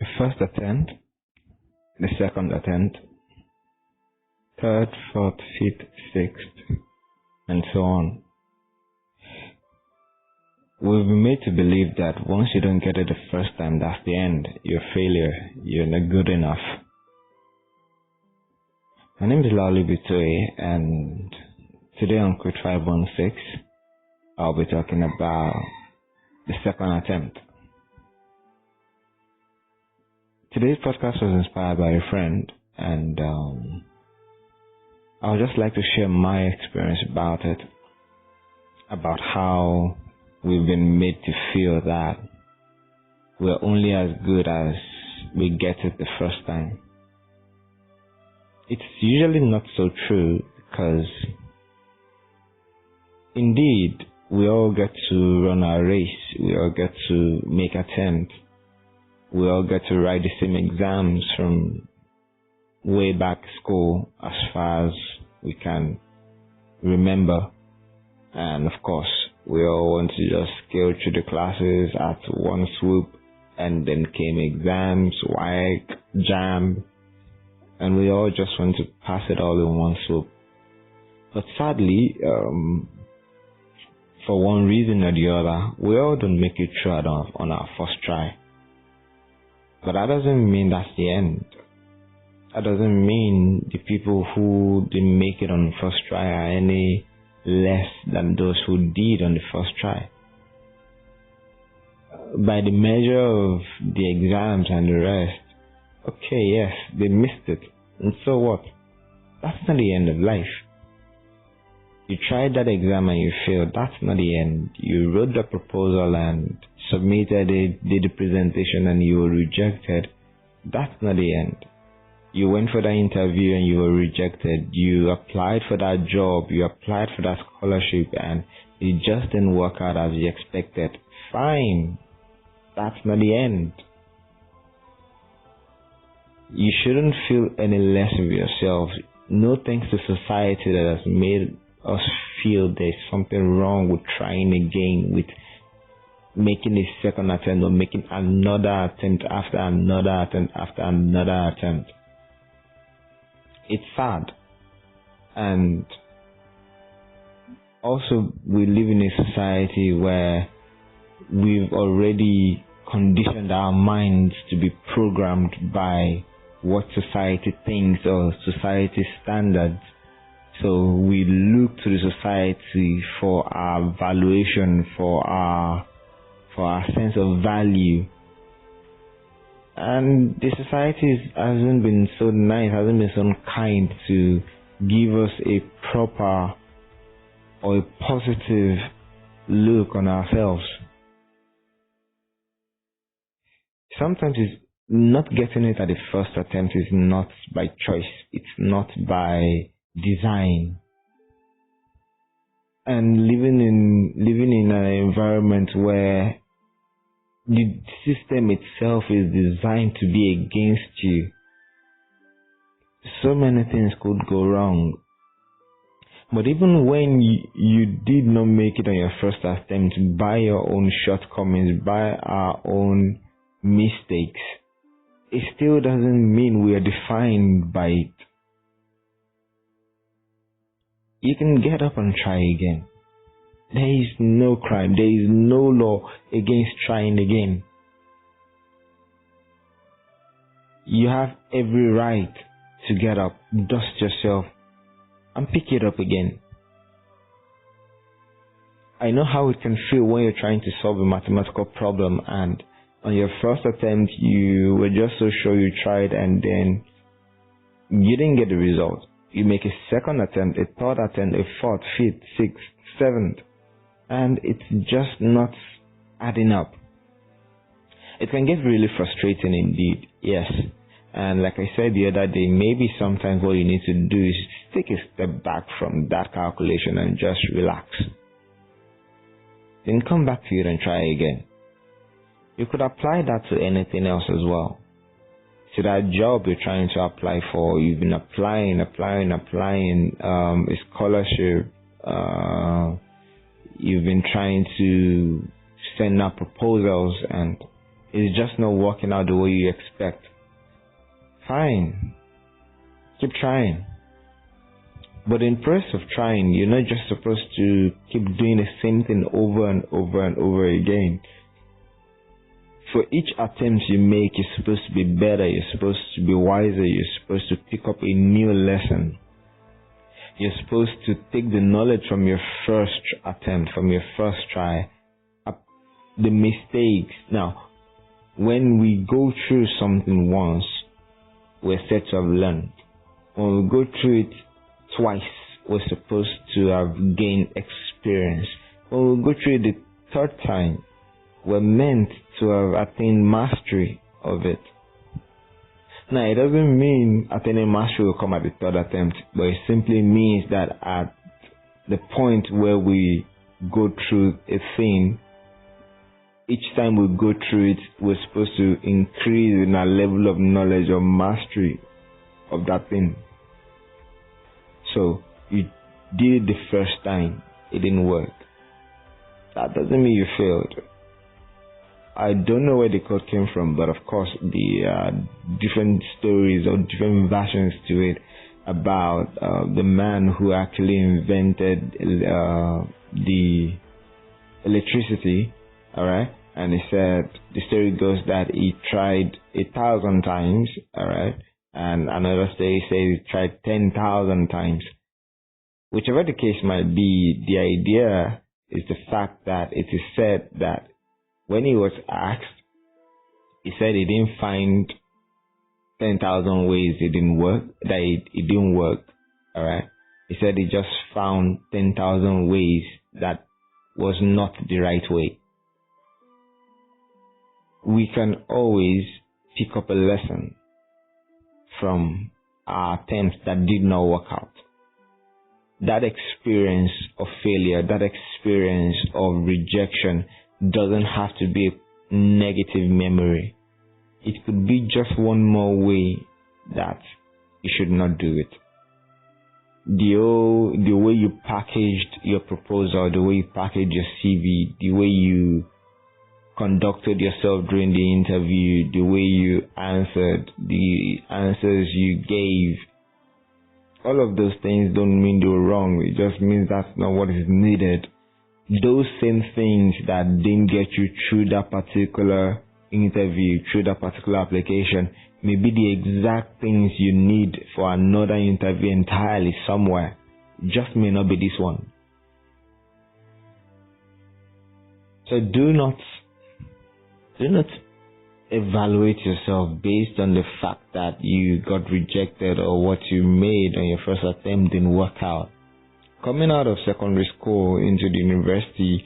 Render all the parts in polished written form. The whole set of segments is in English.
The first attempt, the second attempt, third, fourth, fifth, sixth, and so on. We've been made to believe that once you don't get it the first time, that's the end. You're a failure. You're not good enough. My name is Lauli Bitoye, and today on Crit 516, I'll be talking about the second attempt. Today's podcast was inspired by a friend, and I would just like to share my experience about it, about how we've been made to feel that we're only as good as we get it the first time. It's usually not so true because indeed we all get to run our race, we all get to make attempts, we all get to write the same exams from way back school as far as we can remember, and of course we all want to just scale through the classes at one swoop, and then came exams, WAEC, JAMB, and we all just want to pass it all in one swoop. But sadly, for one reason or the other, we all don't make it through on our first try. But that doesn't mean that's the end. That doesn't mean the people who didn't make it on the first try are any less than those who did on the first try. By the measure of the exams and the rest, okay, yes, they missed it, and so what? That's not the end of life. You tried that exam and you failed, that's not the end. You wrote the proposal and submitted it, did the presentation and you were rejected, that's not the end. You went for that interview and you were rejected. You applied for that job, you applied for that scholarship, and it just didn't work out as you expected. Fine. That's not the end. You shouldn't feel any less of yourself. No thanks to society that has made us feel there's something wrong with trying again, with making a second attempt or making another attempt after another attempt after another attempt. It's sad. And also we live in a society where we've already conditioned our minds to be programmed by what society thinks or society standards. So we look to the society for our valuation, for our sense of value. And the society hasn't been so nice, hasn't been so kind to give us a proper or a positive look on ourselves. Sometimes it's not getting it at the first attempt is not by choice, it's not by design. And living in an environment where the system itself is designed to be against you, so many things could go wrong. But even when you did not make it on your first attempt, by your own shortcomings, by our own mistakes, it still doesn't mean we are defined by it. You can get up and try again. There is no crime, there is no law against trying again. You have every right to get up, dust yourself, and pick it up again. I know how it can feel when you're trying to solve a mathematical problem and on your first attempt you were just so sure you tried and then you didn't get the result. You make a second attempt, a third attempt, a fourth, fifth, sixth, seventh, and it's just not adding up. It can get really frustrating indeed, yes. And like I said the other day, maybe sometimes what you need to do is take a step back from that calculation and just relax. Then come back to it and try again. You could apply that to anything else as well. To that job you're trying to apply for, you've been applying, a scholarship, you've been trying to send out proposals, and It's just not working out the way you expect. Fine. Keep trying. But in process of trying, you're not just supposed to keep doing the same thing over and over and over again. For each attempt you make, you're supposed to be better, you're supposed to be wiser, you're supposed to pick up a new lesson. You're supposed to take the knowledge from your first attempt, from your first try, the mistakes. Now, when we go through something once, we're said to have learned. When we go through it twice, we're supposed to have gained experience. When we go through it the third time, we're meant to have attained mastery of it. Now, it doesn't mean attaining mastery will come at the third attempt, but it simply means that at the point where we go through a thing, each time we go through it, we're supposed to increase in our level of knowledge or mastery of that thing. So, you did it the first time, it didn't work. That doesn't mean you failed. I don't know where the quote came from, but of course, the different stories or different versions to it about the man who actually invented the electricity, alright? And he said, the story goes that he tried 1,000 times, alright? And another story says he tried 10,000 times. Whichever the case might be, the idea is the fact that it is said that when he was asked, he said he didn't find 10,000 ways it didn't work, that it didn't work, alright? He said he just found 10,000 ways that was not the right way. We can always pick up a lesson from our attempts that did not work out. That experience of failure, that experience of rejection doesn't have to be a negative memory. It could be just one more way that you should not do it. The way you packaged your proposal, the way you packaged your CV, the way you conducted yourself during the interview, the way you answered, the answers you gave, all of those things don't mean they were wrong. It just means that's not what is needed. Those same things that didn't get you through that particular interview, through that particular application, may be the exact things you need for another interview entirely somewhere. It just may not be this one. So do not evaluate yourself based on the fact that you got rejected or what you made on your first attempt didn't work out. Coming out of secondary school into the university,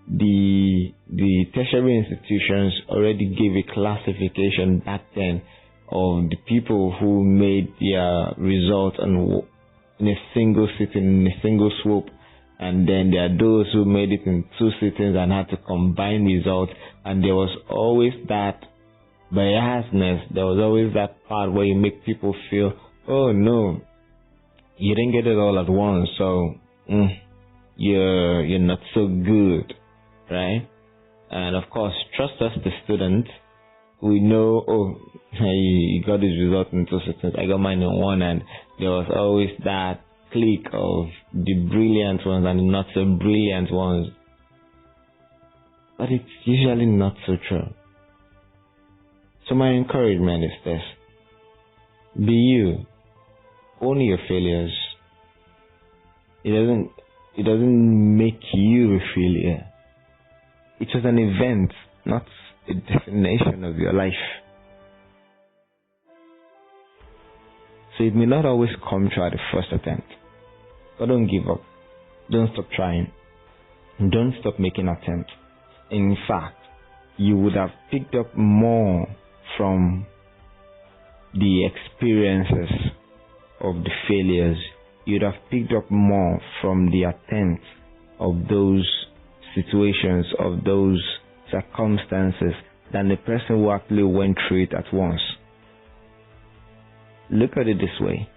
the tertiary institutions already gave a classification back then of the people who made their results in a single sitting, in a single swoop. And then there are those who made it in 2 sittings and had to combine results. And there was always that biasness. There was always that part where you make people feel, oh no, you didn't get it all at once, so you're not so good, right? And of course, trust us, the student. We know, oh, he got his result in 2 sittings, I got mine in 1, and there was always that clique of the brilliant ones and the not so brilliant ones. But it's usually not so true. So my encouragement is this: be you. Own your failures. It doesn't make you a failure. It was an event, not a definition of your life. So it may not always come through at the first attempt. But don't give up. Don't stop trying. Don't stop making attempts. In fact, you would have picked up more from the experiences of the failures. You'd have picked up more from the attempts of those situations, of those circumstances, than the person who actually went through it at once. Look at it this way.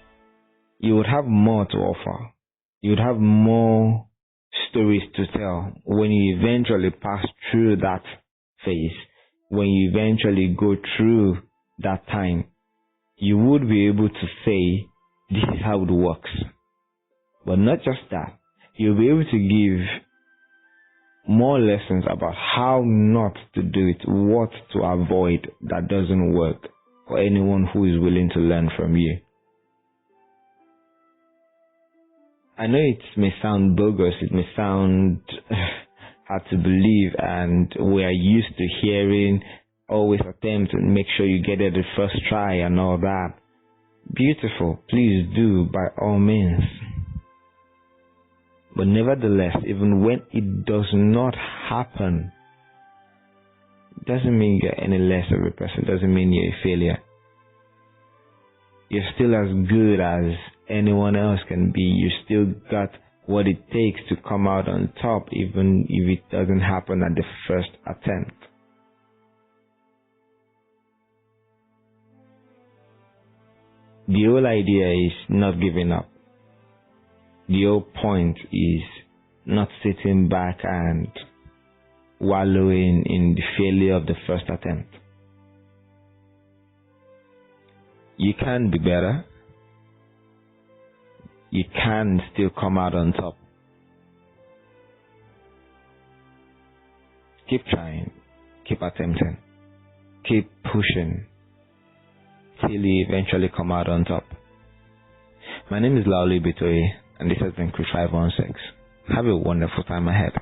You would have more to offer. You would have more stories to tell when you eventually pass through that phase. when you eventually go through that time, you would be able to say, this is how it works. But not just that, you'll be able to give more lessons about how not to do it, what to avoid that doesn't work, for anyone who is willing to learn from you. I know it may sound bogus, it may sound hard to believe, and we are used to hearing always attempt to make sure you get it the first try and all that. Beautiful, please do, by all means. But nevertheless, even when it does not happen, it doesn't mean you're any less of a person, it doesn't mean you're a failure. You're still as good as anyone else can be. You still got what it takes to come out on top, even if it doesn't happen at the first attempt. The whole idea is not giving up. The whole point is not sitting back and wallowing in the failure of the first attempt. You can be better. You can still come out on top. Keep trying. Keep attempting. Keep pushing till you eventually come out on top. My name is Laoli Bitoye, and this has been Crew 516. Have a wonderful time ahead.